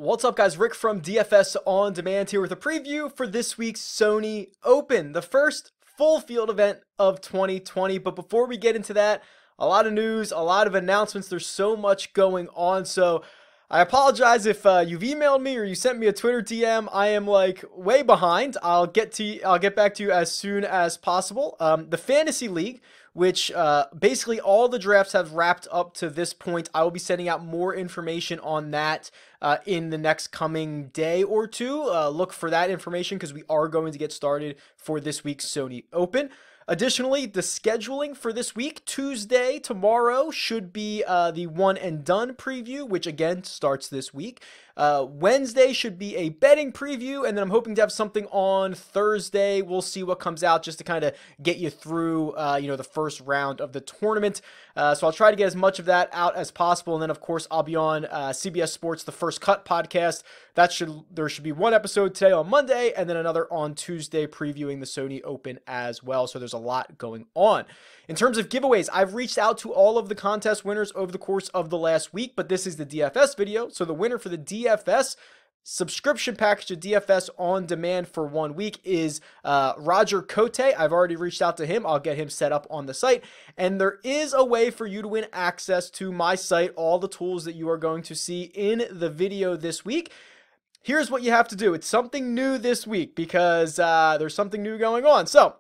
What's up, guys? Rick from DFS On Demand here with a preview for this week's Sony Open, the first full field event of 2020. But before we get into that, a lot of news, a lot of announcements. There's so much going on. So I apologize if you've emailed me or you sent me a Twitter DM. I am like way behind. I'll get back to you as soon as possible. The Fantasy League, which basically all the drafts have wrapped up to this point. I will be sending out more information on that in the next coming day or two. Look for that information because we are going to get started for this week's Sony Open. Additionally, the scheduling for this week, Tuesday, tomorrow, should be the one and done preview, which again starts this week. Wednesday should be a betting preview, and then I'm hoping to have something on Thursday. We'll see what comes out just to kind of get you through, the first round of the tournament. So I'll try to get as much of that out as possible, and then of course I'll be on CBS Sports, the First Cut podcast. There should be one episode today on Monday, and then another on Tuesday previewing the Sony Open as well. So there's a lot going on. In terms of giveaways, I've reached out to all of the contest winners over the course of the last week, but this is the DFS video. So the winner for the DFS subscription package to DFS On Demand for 1 week is Roger Cote. I've already reached out to him. I'll get him set up on the site. And there is a way for you to win access to my site, all the tools that you are going to see in the video this week. Here's what you have to do. It's something new this week because there's something new going on. So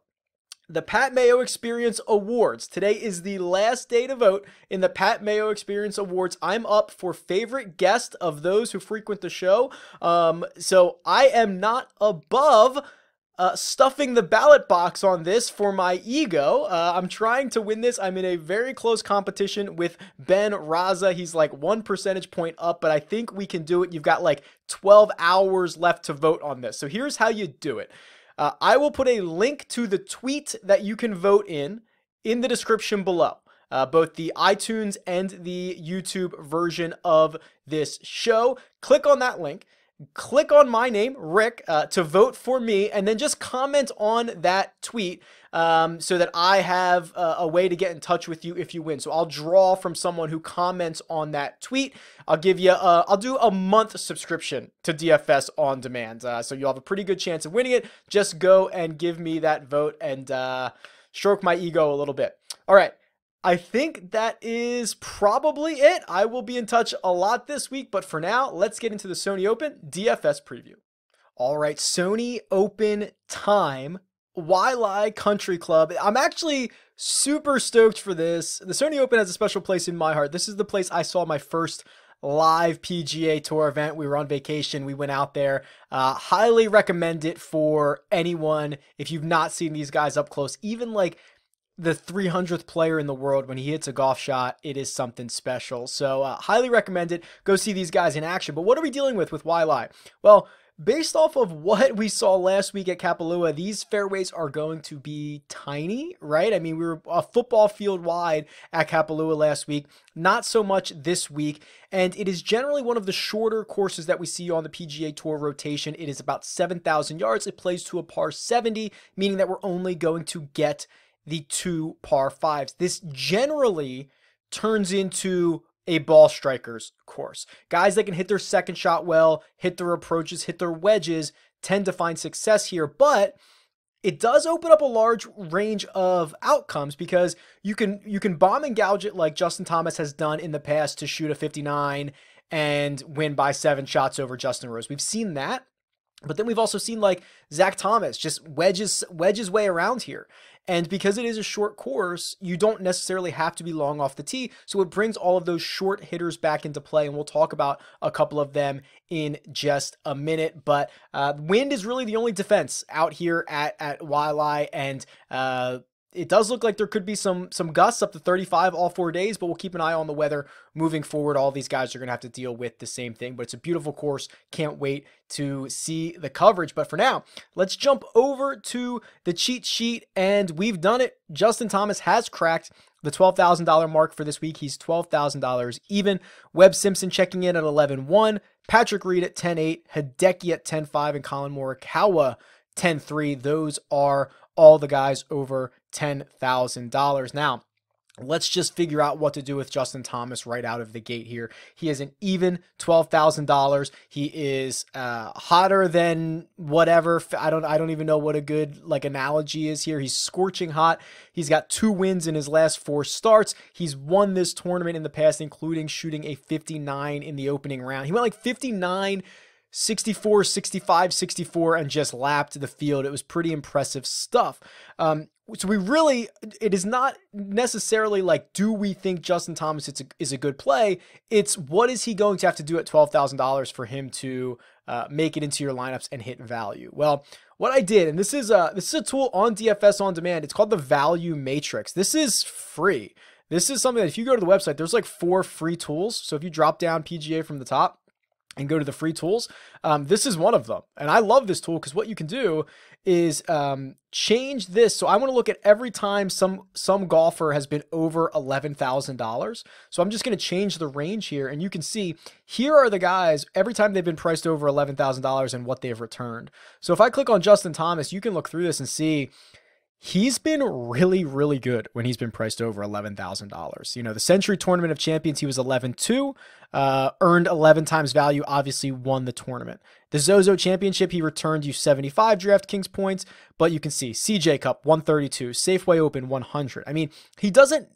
the Pat Mayo Experience Awards. Today is the last day to vote in the Pat Mayo Experience Awards. I'm up for favorite guest of those who frequent the show. So I am not above stuffing the ballot box on this for my ego. I'm trying to win this. I'm in a very close competition with Ben Raza. He's like 1 percentage point up, but I think we can do it. You've got like 12 hours left to vote on this. So here's how you do it. I will put a link to the tweet that you can vote in the description below. Both the iTunes and the YouTube version of this show. Click on that link. Click on my name, Rick, to vote for me, and then just comment on that tweet so that I have a way to get in touch with you if you win. So I'll draw from someone who comments on that tweet. I'll give you, I'll do a month subscription to DFS On Demand. So you'll have a pretty good chance of winning it. Just go and give me that vote and stroke my ego a little bit. All right. I think that is probably it. I will be in touch a lot this week, but for now, let's get into the Sony Open DFS preview. All right, Sony Open time. Waialae Country Club. I'm actually super stoked for this. The Sony Open has a special place in my heart. This is the place I saw my first live PGA Tour event. We were on vacation. We went out there. Highly recommend it for anyone if you've not seen these guys up close. Even like the 300th player in the world, when he hits a golf shot, it is something special. So highly recommend it. Go see these guys in action. But what are we dealing with Waialae? Well, based off of what we saw last week at Kapalua, these fairways are going to be tiny, right? I mean, we were a football field wide at Kapalua last week. Not so much this week. And it is generally one of the shorter courses that we see on the PGA Tour rotation. It is about 7,000 yards. It plays to a par 70, meaning that we're only going to get the 2 par 5s. This generally turns into a ball strikers course. Guys that can hit their second shot well, hit their approaches, hit their wedges, tend to find success here. But it does open up a large range of outcomes because you can bomb and gouge it like Justin Thomas has done in the past to shoot a 59 and win by 7 shots over Justin Rose. We've seen that. But then we've also seen like Zach Thomas just wedges way around here. And because it is a short course, you don't necessarily have to be long off the tee. So it brings all of those short hitters back into play. And we'll talk about a couple of them in just a minute. But wind is really the only defense out here at Waialae. And it does look like there could be some gusts up to 35 all 4 days, but we'll keep an eye on the weather moving forward. All these guys are going to have to deal with the same thing, but it's a beautiful course. Can't wait to see the coverage. But for now, let's jump over to the cheat sheet, and we've done it. Justin Thomas has cracked the $12,000 mark for this week. He's $12,000 even. Webb Simpson checking in at 11-1, Patrick Reed at 10-8, Hideki at 10-5, and Colin Morikawa 10-3. Those are all the guys over $10,000. Now, Let's just figure out what to do with Justin Thomas right out of the gate here. He is an even $12,000. He is hotter than whatever. I don't even know what a good like analogy is here. He's scorching hot. He's got 2 wins in his last 4 starts. He's won this tournament in the past, including shooting a 59 in the opening round. He went like 59, 64, 65, 64, and just lapped the field. It was pretty impressive stuff. So it is not necessarily like, do we think Justin Thomas is a good play? It's what is he going to have to do at $12,000 for him to make it into your lineups and hit value? Well, what I did, and this is a tool on DFS on demand. It's called the Value Matrix. This is free. This is something that if you go to the website, there's like 4 free tools. So if you drop down PGA from the top and go to the free tools, this is one of them. And I love this tool because what you can do is change this. So I want to look at every time some golfer has been over $11,000. So I'm just going to change the range here, and you can see here are the guys every time they've been priced over $11,000 and what they've returned. So if I click on Justin Thomas, you can look through this and see he's been really, really good when he's been priced over $11,000. You know, the Century Tournament of Champions, he was 11-2, earned 11 times value, obviously won the tournament. The Zozo Championship, he returned you 75 DraftKings points, but you can see CJ Cup 132, Safeway Open 100. I mean, he doesn't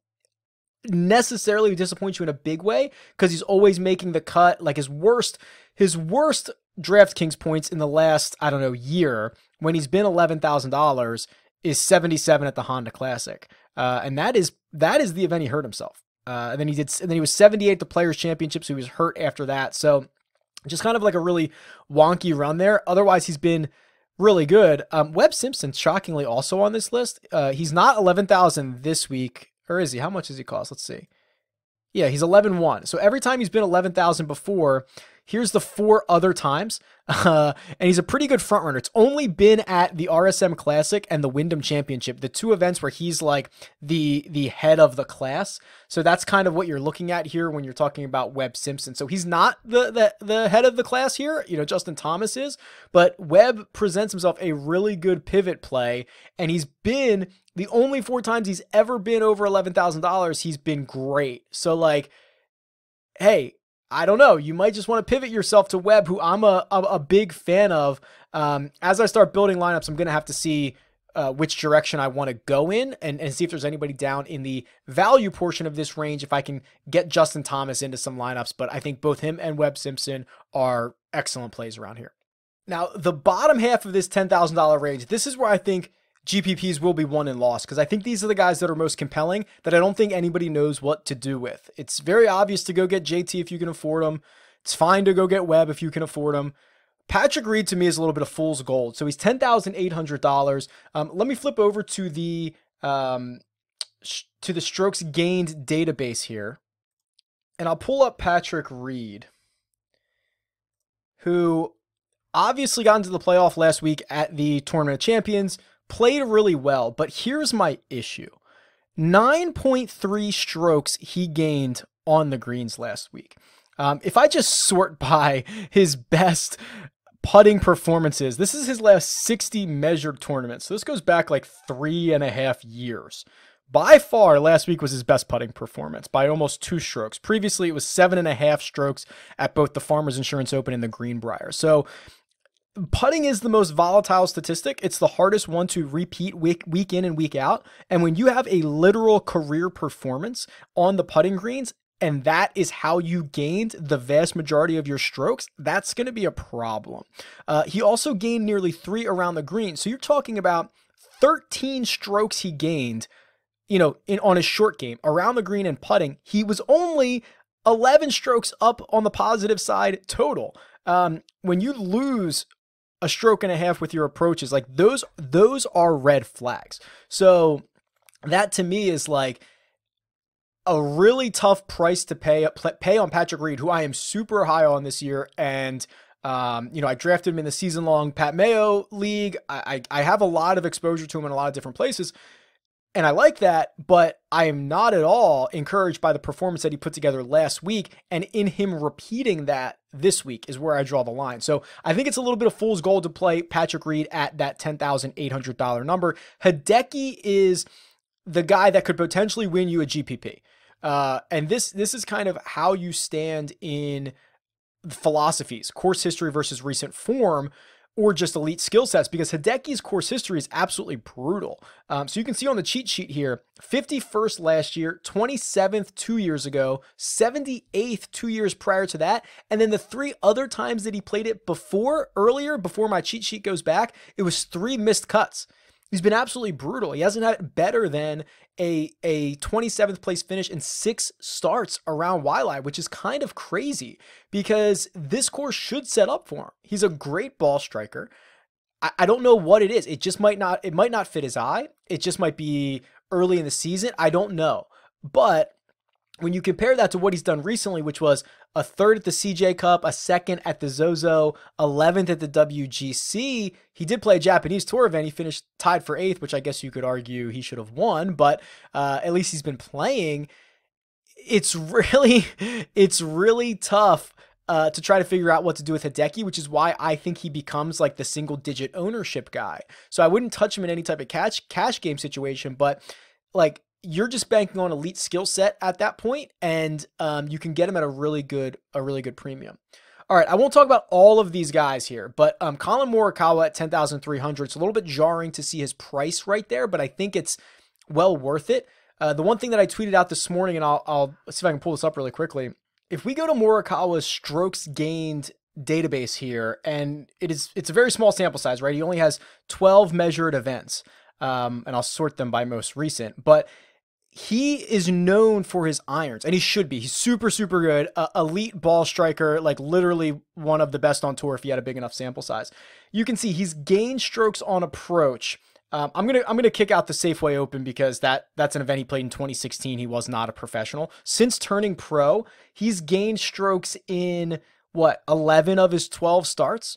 necessarily disappoint you in a big way because he's always making the cut. Like his worst DraftKings points in the last, I don't know, year when he's been $11,000 is 77 at the Honda Classic. And that is the event he hurt himself. And then he was 78 at the Players Championship, so he was hurt after that. So just kind of like a really wonky run there. Otherwise, he's been really good. Webb Simpson, shockingly, also on this list. He's not 11,000 this week, or is he? How much does he cost? Let's see. Yeah, he's 11-1. So every time he's been 11,000 before, here's the 4 other times. And he's a pretty good front runner. It's only been at the RSM Classic and the Wyndham Championship, the 2 events where he's like the head of the class. So that's kind of what you're looking at here when you're talking about Webb Simpson. So he's not the head of the class here. You know, Justin Thomas is, but Webb presents himself a really good pivot play, and he's been the only 4 times he's ever been over $11,000, he's been great. So like, hey, I don't know. You might just want to pivot yourself to Webb, who I'm a big fan of. As I start building lineups, I'm going to have to see which direction I want to go in and see if there's anybody down in the value portion of this range, if I can get Justin Thomas into some lineups. But I think both him and Webb Simpson are excellent plays around here. Now, the bottom half of this $10,000 range, this is where I think GPPs will be won and lost, because I think these are the guys that are most compelling that I don't think anybody knows what to do with. It's very obvious to go get JT if you can afford him. It's fine to go get Webb if you can afford him. Patrick Reed to me is a little bit of fool's gold. So he's $10,800. Let me flip over to the strokes gained database here, and I'll pull up Patrick Reed, who obviously got into the playoff last week at the Tournament of Champions. Played really well, but here's my issue. 9.3 strokes he gained on the greens last week. If I just sort by his best putting performances, this is his last 60 measured tournaments. So this goes back like 3.5 years. By far, last week was his best putting performance by almost 2 strokes. Previously, it was 7.5 strokes at both the Farmers Insurance Open and the Greenbrier. So putting is the most volatile statistic. It's the hardest one to repeat week in and week out. And when you have a literal career performance on the putting greens, and that is how you gained the vast majority of your strokes, that's going to be a problem. He also gained nearly 3 around the green. So you're talking about 13 strokes he gained, you know, on his short game around the green and putting. He was only 11 strokes up on the positive side total. When you lose a stroke and a half with your approaches, like those are red flags. So that to me is like a really tough price to pay on Patrick Reed, who I am super high on this year. And, you know, I drafted him in the season long Pat Mayo league. I have a lot of exposure to him in a lot of different places, and I like that, but I am not at all encouraged by the performance that he put together last week. And in him repeating that this week is where I draw the line. So I think it's a little bit of fool's gold to play Patrick Reed at that $10,800 number. Hideki is the guy that could potentially win you a GPP. And this is kind of how you stand in philosophies, course history versus recent form, or just elite skill sets, because Hideki's course history is absolutely brutal. So you can see on the cheat sheet here, 51st last year, 27th 2 years ago, 78th 2 years prior to that, and then the 3 other times that he played it before my cheat sheet goes back, it was 3 missed cuts. He's been absolutely brutal. He hasn't had it better than a 27th place finish in 6 starts around Waialae, which is kind of crazy because this course should set up for him. He's a great ball striker. I don't know what it is. It might not fit his eye. It just might be early in the season. I don't know. But when you compare that to what he's done recently, which was a 3rd at the CJ Cup, a 2nd at the Zozo, 11th at the WGC, he did play a Japanese tour event. He finished tied for 8th, which I guess you could argue he should have won, but at least he's been playing. It's really tough to try to figure out what to do with Hideki, which is why I think he becomes like the single-digit ownership guy. So I wouldn't touch him in any type of cash game situation, but like, you're just banking on elite skill set at that point, and you can get him at a really good premium. All right, I won't talk about all of these guys here, but Colin Morikawa at 10,300. It's a little bit jarring to see his price right there, but I think it's well worth it. The one thing that I tweeted out this morning, and I'll see if I can pull this up really quickly. If we go to Morikawa's strokes gained database here, and it's a very small sample size, right? He only has 12 measured events, and I'll sort them by most recent, but he is known for his irons, and he should be. He's super, super good. Elite ball striker, like literally one of the best on tour if he had a big enough sample size. You can see he's gained strokes on approach. I'm gonna kick out the Safeway Open because that's an event he played in 2016. He was not a professional. Since turning pro, he's gained strokes in 11 of his 12 starts,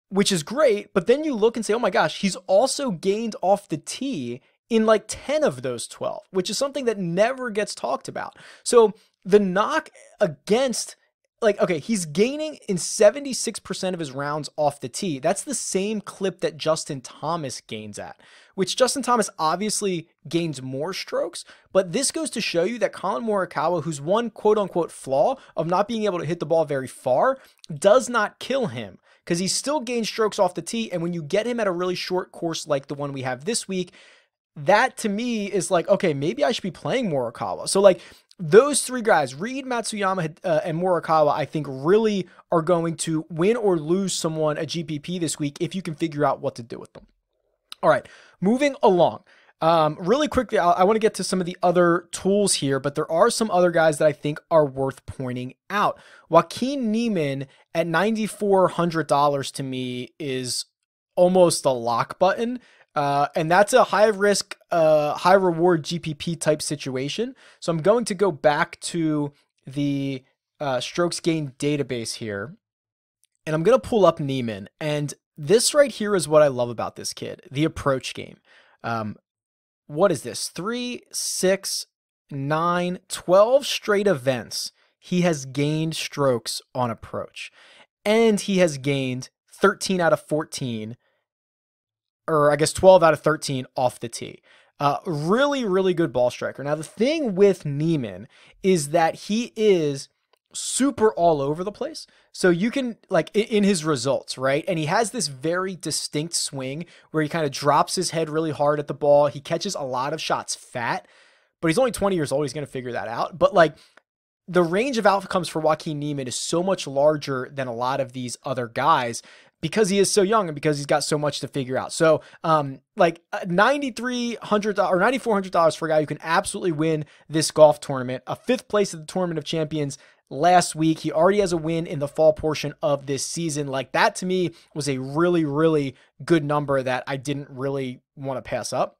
which is great. But then you look and say, oh my gosh, he's also gained off the tee in like 10 of those 12, which is something that never gets talked about. So the knock against, like, okay, he's gaining in 76% of his rounds off the tee. That's the same clip that Justin Thomas gains at, which Justin Thomas obviously gains more strokes, but this goes to show you that Colin Morikawa, who's one quote unquote flaw of not being able to hit the ball very far, does not kill him because he still gains strokes off the tee. And when you get him at a really short course like the one we have this week, that to me is like, okay, maybe I should be playing Morikawa. So like those 3 guys, Reed, Matsuyama, and Morikawa, I think really are going to win or lose someone a GPP this week if you can figure out what to do with them. All right, moving along. Really quickly, I want to get to some of the other tools here, but there are some other guys that I think are worth pointing out. Joaquin Niemann at $9,400 to me is almost a lock button. And that's a high risk, high reward GPP type situation. So I'm going to go back to the strokes gained database here, and I'm going to pull up Niemann. And this right here is what I love about this kid, the approach game. What is this? 3, 6, 9, 12 straight events. He has gained strokes on approach, and he has gained 13 out of 14, or I guess 12 out of 13 off the tee. Really, really good ball striker. Now, the thing with Niemann is that he is super all over the place. So you can, like, in his results, right? And he has this very distinct swing where he kind of drops his head really hard at the ball. He catches a lot of shots fat, but he's only 20 years old. He's going to figure that out. But, like, the range of outcomes for Joaquin Niemann is so much larger than a lot of these other guys because he is so young and because he's got so much to figure out. So, like $9,300 or $9,400 for a guy who can absolutely win this golf tournament, a 5th place at the Tournament of Champions last week. He already has a win in the fall portion of this season. Like, that to me was a really, really good number that I didn't really want to pass up.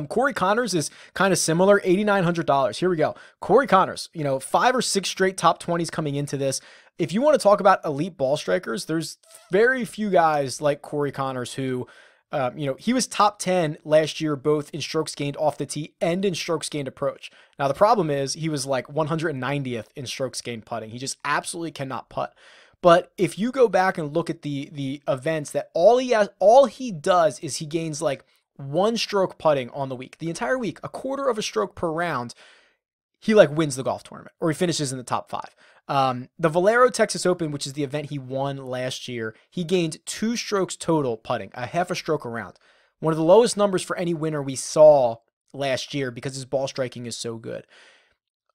Corey Connors is kind of similar, $8,900. Here we go. Corey Connors, 5 or 6 straight top 20s coming into this. If you want to talk about elite ball strikers, there's very few guys like Corey Connors who, he was top 10 last year, both in strokes gained off the tee and in strokes gained approach. Now, the problem is he was like 190th in strokes gained putting. He just absolutely cannot putt. But if you go back and look at the events that all he does is he gains like 1 stroke putting on the week, the entire week, a quarter of a stroke per round, he like wins the golf tournament or he finishes in the top 5. The Valero Texas Open, which is the event he won last year, he gained 2 strokes total putting, a half a stroke a round. One of the lowest numbers for any winner we saw last year because his ball striking is so good.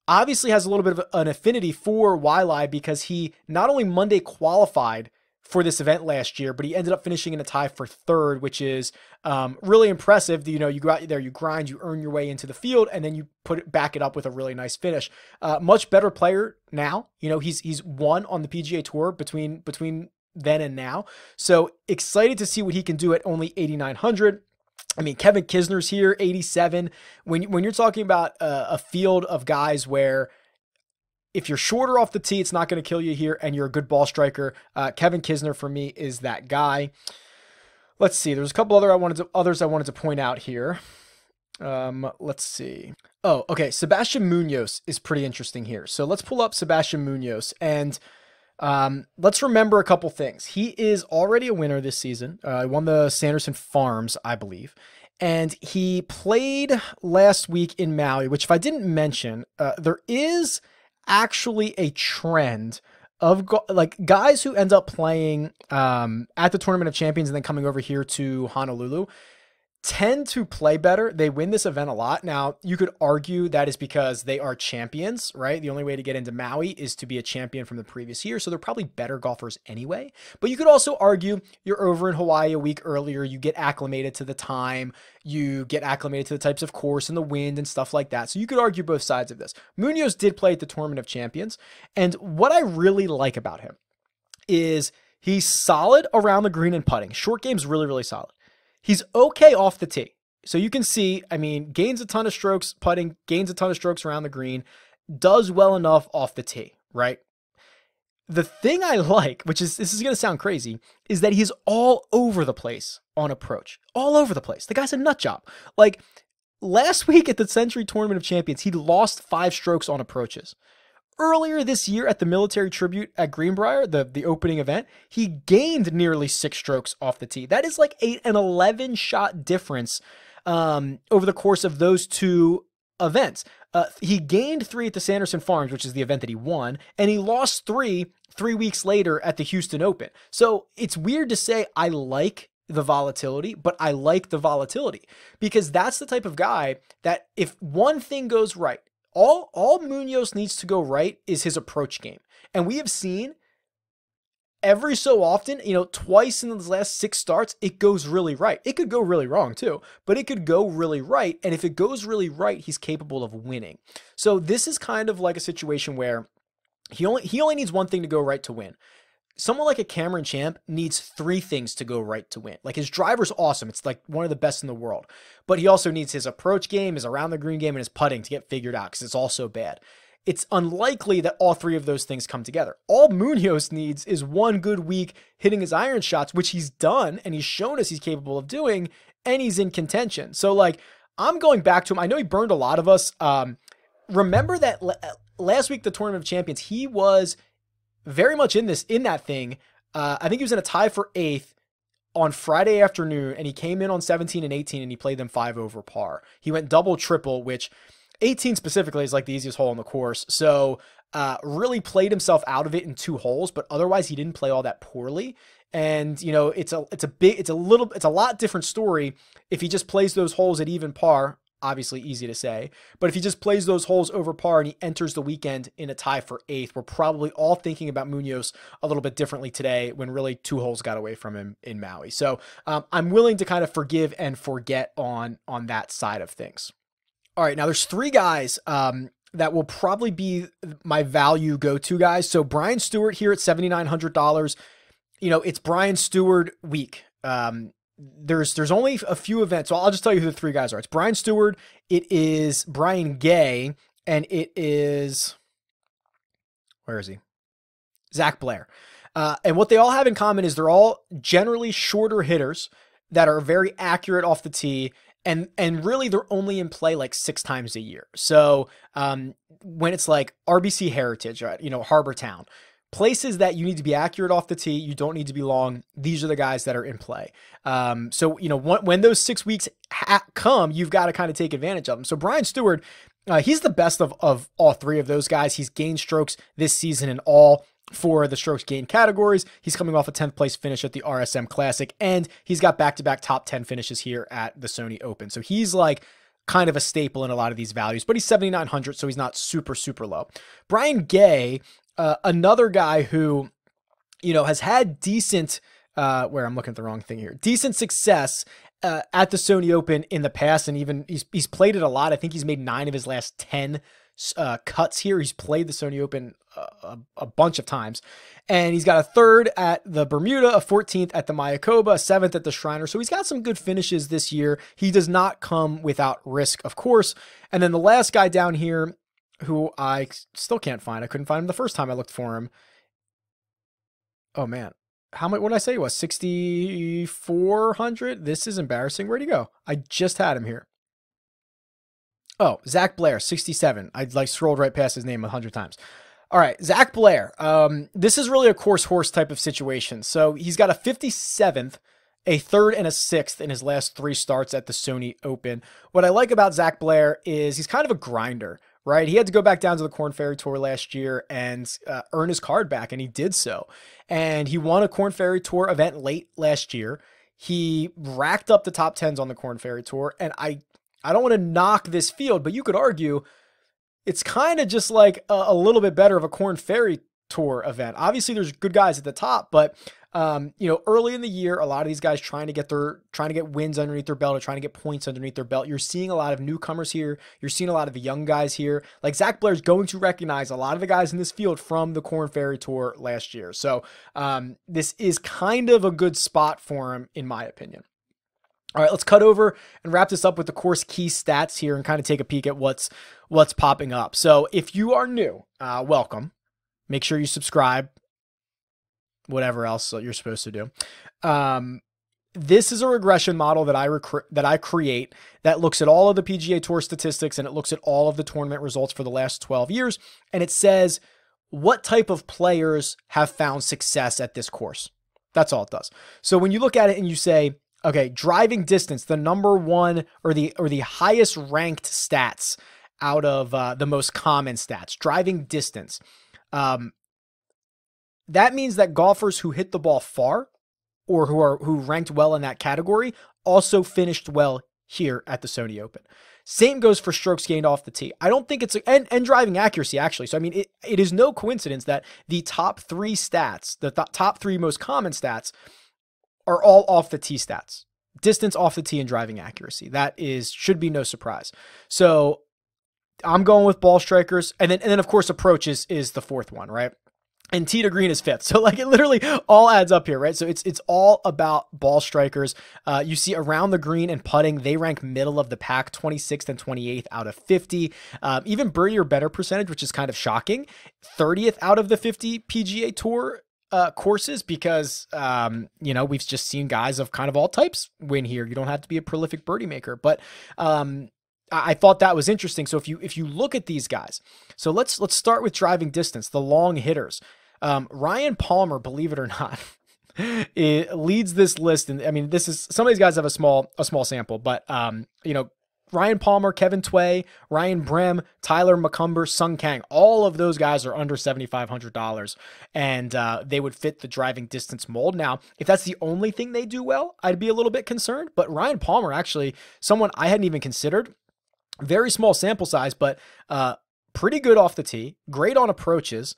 Obviously has a little bit of an affinity for Wiley because he not only Monday qualified for this event last year, but he ended up finishing in a tie for 3rd, which is really impressive. You know, you go out there, you grind, you earn your way into the field, and then you back it up with a really nice finish. Much better player now. You know, he's won on the PGA Tour between then and now. So excited to see what he can do at only 8,900. I mean, Kevin Kisner's here, 87. When you're talking about a field of guys where if you're shorter off the tee, it's not going to kill you here, and you're a good ball striker, Kevin Kisner for me is that guy. Let's see. There's a couple others I wanted to point out here. Let's see. Oh, okay. Sebastian Munoz is pretty interesting here. So let's pull up Sebastian Munoz and let's remember a couple things. He is already a winner this season. He won the Sanderson Farms, I believe. And he played last week in Maui, which if I didn't mention, there is actually a trend of like guys who end up playing at the Tournament of Champions and then coming over here to Honolulu tend to play better. They win this event a lot. Now, you could argue that is because they are champions, right? The only way to get into Maui is to be a champion from the previous year, so they're probably better golfers anyway. But you could also argue you're over in Hawaii a week earlier, you get acclimated to the time, you get acclimated to the types of course and the wind and stuff like that. So you could argue both sides of this. Munoz did play at the Tournament of Champions, and what I really like about him is he's solid around the green and putting. Short game's really, really solid. He's okay off the tee. So you can see, I mean, gains a ton of strokes putting, gains a ton of strokes around the green, does well enough off the tee, right? The thing I like, which is, this is going to sound crazy, is that he's all over the place on approach. All over the place. The guy's a nut job. Like, last week at the Century Tournament of Champions, he lost 5 strokes on approaches. Earlier this year at the Military Tribute at Greenbrier, the opening event, he gained nearly 6 strokes off the tee. That is like an 11 shot difference over the course of those 2 events. He gained 3 at the Sanderson Farms, which is the event that he won, and he lost 3 weeks later at the Houston Open. So it's weird to say I like the volatility, but I like the volatility because that's the type of guy that if one thing goes right, all Munoz needs to go right is his approach game. And we have seen every so often, you know, twice in the last 6 starts, it goes really right. It could go really wrong too, but it could go really right. And if it goes really right, he's capable of winning. So this is kind of like a situation where he only needs one thing to go right to win. Someone like a Cameron Champ needs 3 things to go right to win. Like his driver's awesome. It's like one of the best in the world. But he also needs his approach game, his around the green game, and his putting to get figured out because it's all so bad. It's unlikely that all 3 of those things come together. All Munoz needs is one good week hitting his iron shots, which he's done, and he's shown us he's capable of doing, and he's in contention. So, like, I'm going back to him. I know he burned a lot of us. Remember that last week, the Tournament of Champions, he was very much in that thing. I think he was in a tie for 8th on Friday afternoon, and he came in on 17 and 18, and he played them 5 over par. He went double, triple, which 18 specifically is like the easiest hole on the course. So really played himself out of it in 2 holes, but otherwise he didn't play all that poorly. And you know, it's a lot different story if he just plays those holes at even par. Obviously easy to say, but if he just plays those holes over par and he enters the weekend in a tie for 8th, we're probably all thinking about Munoz a little bit differently today when really 2 holes got away from him in Maui. So I'm willing to kind of forgive and forget on that side of things. All right, now there's 3 guys that will probably be my value go-to guys. So Brian Stuard here at $7,900. You know, it's Brian Stuard week. There's only a few events, so I'll just tell you who the 3 guys are. It's Brian Stuard, it is Brian Gay, and it is, where is he? Zac Blair. And what they all have in common is they're all generally shorter hitters that are very accurate off the tee, and really they're only in play like 6 times a year. So when it's like RBC Heritage, you know, Harbor Town, places that you need to be accurate off the tee, you don't need to be long. These are the guys that are in play. So, when those 6 weeks come, you've got to kind of take advantage of them. So Brian Stuard, he's the best of all three of those guys. He's gained strokes this season in all for the strokes gained categories. He's coming off a 10th place finish at the RSM Classic, and he's got back-to-back top 10 finishes here at the Sony Open. So he's like kind of a staple in a lot of these values, but he's 7,900, so he's not super, super low. Brian Gay, another guy who, has had decent, where I'm looking at the wrong thing here, decent success at the Sony Open in the past, and even he's played it a lot. I think he's made 9 of his last 10 cuts here. He's played the Sony Open a bunch of times, and he's got a 3rd at the Bermuda, a 14th at the Mayakoba, a 7th at the Shriner. So he's got some good finishes this year. He does not come without risk, of course. And then the last guy down here, who I still can't find. I couldn't find him the first time I looked for him. Oh man. How much, what did I say it was? 6,400? This is embarrassing. Where'd he go? I just had him here. Oh, Zac Blair, 67. I scrolled right past his name 100 times. All right, Zac Blair. This is really a course horse type of situation. So he's got a 57th, a 3rd, and a 6th in his last 3 starts at the Sony Open. What I like about Zac Blair is he's kind of a grinder, right? He had to go back down to the Korn Ferry Tour last year and earn his card back, and he did so. And he won a Korn Ferry Tour event late last year. He racked up the top 10s on the Korn Ferry Tour, and I don't want to knock this field, but you could argue it's kind of just like a little bit better of a Korn Ferry Tour event. Obviously, there's good guys at the top, but early in the year, a lot of these guys trying to get wins underneath their belt or trying to get points underneath their belt. You're seeing a lot of newcomers here. You're seeing a lot of the young guys here. Like Zac Blair's going to recognize a lot of the guys in this field from the Korn Ferry Tour last year. So this is kind of a good spot for him, in my opinion. All right, let's cut over and wrap this up with the course key stats here and kind of take a peek at what's popping up. So if you are new, welcome. Make sure you subscribe, whatever else you're supposed to do. This is a regression model that I create that looks at all of the PGA Tour statistics, and it looks at all of the tournament results for the last 12 years. And it says what type of players have found success at this course. That's all it does. So when you look at it and you say, okay, driving distance, the number one or the highest ranked stats out of the most common stats, driving distance. That means that golfers who hit the ball far or who ranked well in that category also finished well here at the Sony Open. Same goes for strokes gained off the tee. I don't think it's and driving accuracy, actually. So I mean, it is no coincidence that the top 3 stats, the top 3 most common stats, are all off the tee stats. Distance, off the tee, and driving accuracy. That should be no surprise. So I'm going with ball strikers, and then of course approach is the 4th one, right? And tee to green is 5th. So like it literally all adds up here, right? So it's all about ball strikers. You see around the green and putting, they rank middle of the pack, 26th and 28th out of 50. Even birdie or better percentage, which is kind of shocking, 30th out of the 50 PGA Tour courses, because we've just seen guys of kind of all types win here. You don't have to be a prolific birdie maker, but I thought that was interesting. So if you look at these guys, so let's start with driving distance, the long hitters. Ryan Palmer, believe it or not, it leads this list, and I mean, this is, some of these guys have a small sample, but Ryan Palmer, Kevin Tway, Ryan Brem, Tyler McCumber, Sung Kang, all of those guys are under $7,500, and they would fit the driving distance mold. Now, if that's the only thing they do well, I'd be a little bit concerned, but Ryan Palmer, actually, someone I hadn't even considered. Very small sample size, but pretty good off the tee, great on approaches,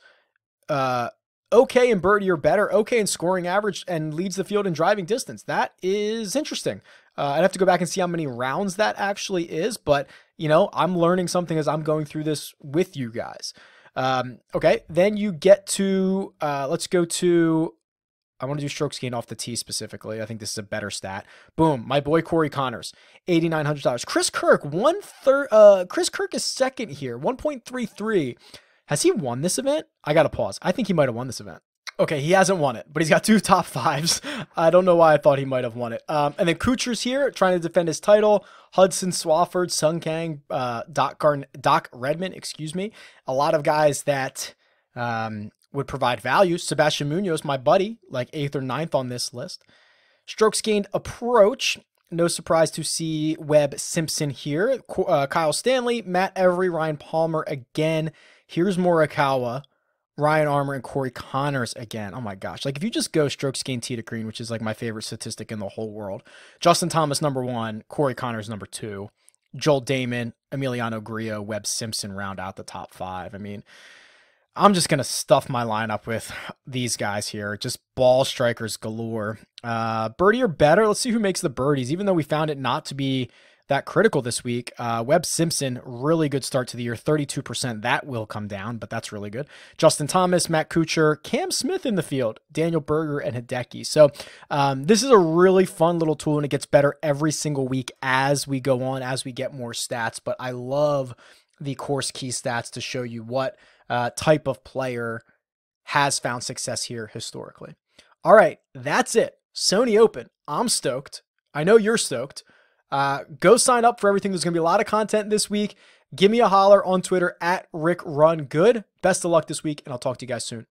okay in birdie or better, okay in scoring average, and leads the field in driving distance. That is interesting. I'd have to go back and see how many rounds that actually is, but I'm learning something as I'm going through this with you guys. Okay, then you get to, let's go to, I want to do strokes gained off the tee specifically. I think this is a better stat. Boom, my boy Corey Connors, $8,900. Chris Kirk, Chris Kirk is second here, 1.33. Has he won this event? I got to pause. I think he might have won this event. Okay, he hasn't won it, but he's got 2 top 5s. I don't know why I thought he might have won it. And then Kuchar's here trying to defend his title. Hudson Swafford, Sung Kang, Doc Redman, excuse me. A lot of guys that would provide value. Sebastian Munoz, my buddy, like 8th or 9th on this list. Strokes gained approach. No surprise to see Webb Simpson here. Kyle Stanley, Matt Every, Ryan Palmer again. Here's Morikawa, Ryan Armour, and Corey Connors again. Oh my gosh. Like if you just go strokes gained tee to green, which is like my favorite statistic in the whole world. Justin Thomas, number 1. Corey Connors, number 2. Joel Damon, Emiliano Grillo, Webb Simpson round out the top 5. I mean, I'm just going to stuff my lineup with these guys here. Just ball strikers galore. Birdie or better. Let's see who makes the birdies. Even though we found it not to be that critical this week. Webb Simpson, really good start to the year. 32%. That will come down, but that's really good. Justin Thomas, Matt Kuchar, Cam Smith in the field, Daniel Berger, and Hideki. So this is a really fun little tool, and it gets better every single week as we go on, as we get more stats. But I love the course key stats to show you what type of player has found success here historically. All right, that's it. Sony Open. I'm stoked. I know you're stoked. Go sign up for everything. There's going to be a lot of content this week. Give me a holler on Twitter at RickRunGood. Best of luck this week, and I'll talk to you guys soon.